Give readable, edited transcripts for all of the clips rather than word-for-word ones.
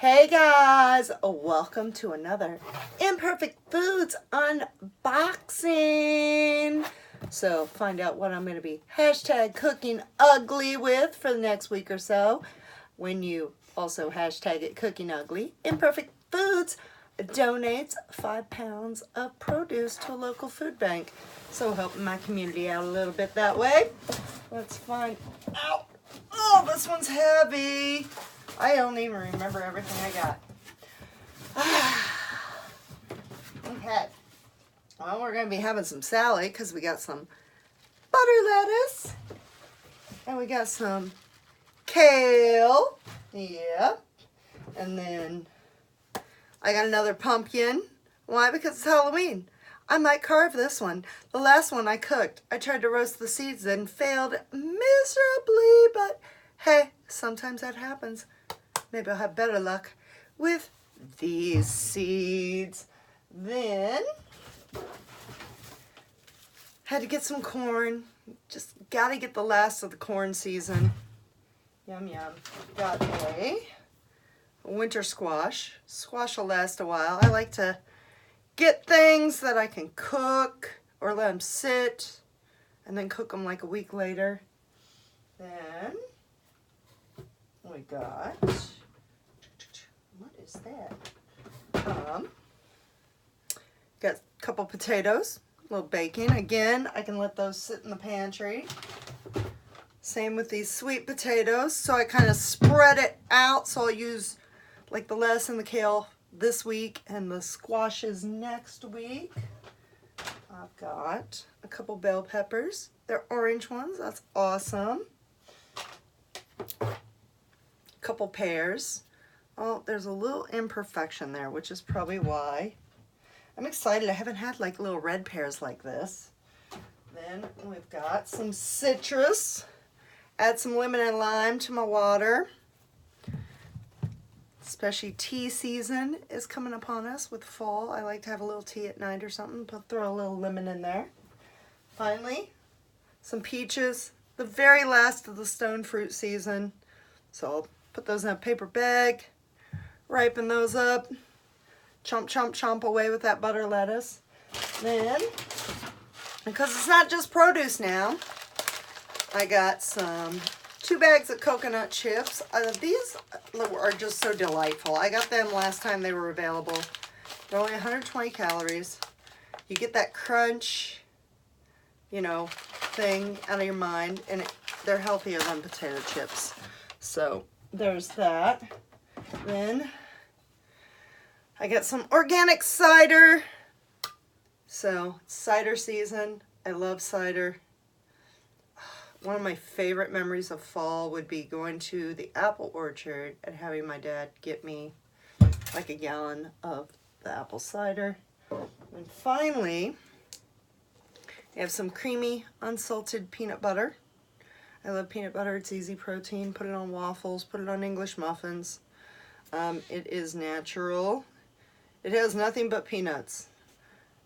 Hey guys, welcome to another Imperfect Foods unboxing. So find out what I'm going to be hashtag cooking ugly with for the next week or so. When you also hashtag it cooking ugly, Imperfect Foods donates 5 pounds of produce to a local food bank. So helping my community out a little bit that way. Let's find out. Oh, this one's heavy. I don't even remember everything I got. Okay. Well, we're going to be having some salad because we got some butter lettuce. And we got some kale. Yeah. And then I got another pumpkin. Why? Because it's Halloween. I might carve this one. The last one I cooked, I tried to roast the seeds and failed miserably, but hey, sometimes that happens. Maybe I'll have better luck with these seeds. Then, had to get some corn. Just gotta get the last of the corn season. Yum, yum. Got a winter squash. Squash will last a while. I like to get things that I can cook or let them sit and then cook them like a week later. Then we got, what is that? Got a couple potatoes, a little bacon. Again, I can let those sit in the pantry. Same with these sweet potatoes. So I kind of spread it out. So I'll use like the lettuce and the kale this week and the squashes next week. I've got a couple bell peppers. They're orange ones. That's awesome. Couple pears. Oh, there's a little imperfection there, which is probably why. I'm excited. I haven't had like little red pears like this. Then we've got some citrus. Add some lemon and lime to my water. Especially tea season is coming upon us with fall. I like to have a little tea at night or something, but throw a little lemon in there. Finally, some peaches. The very last of the stone fruit season. So I'll put those in a paper bag, ripen those up, chomp, chomp, chomp away with that butter lettuce. Then, because it's not just produce now, I got some 2 bags of coconut chips. These are just so delightful. I got them last time they were available. They're only 120 calories. You get that crunch, you know, thing out of your mind, and they're healthier than potato chips. So there's that. Then I got some organic cider. So cider season. I love cider. One of my favorite memories of fall would be going to the apple orchard and having my dad get me like a gallon of the apple cider. And finally, I have some creamy, unsalted peanut butter. I love peanut butter. It's easy protein. Put it on waffles. Put it on English muffins. It is natural. It has nothing but peanuts.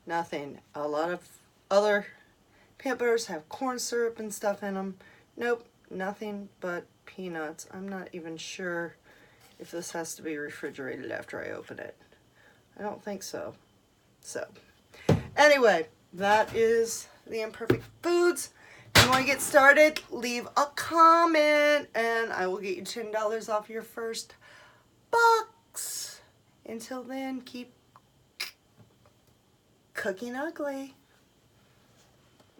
Nothing. A lot of other peanut butters have corn syrup and stuff in them. Nope, nothing but peanuts. I'm not even sure if this has to be refrigerated after I open it. I don't think so. So, anyway, that is the Imperfect Foods. If you want to get started, leave a comment and I will get you $10 off your first box. Until then, keep cooking ugly.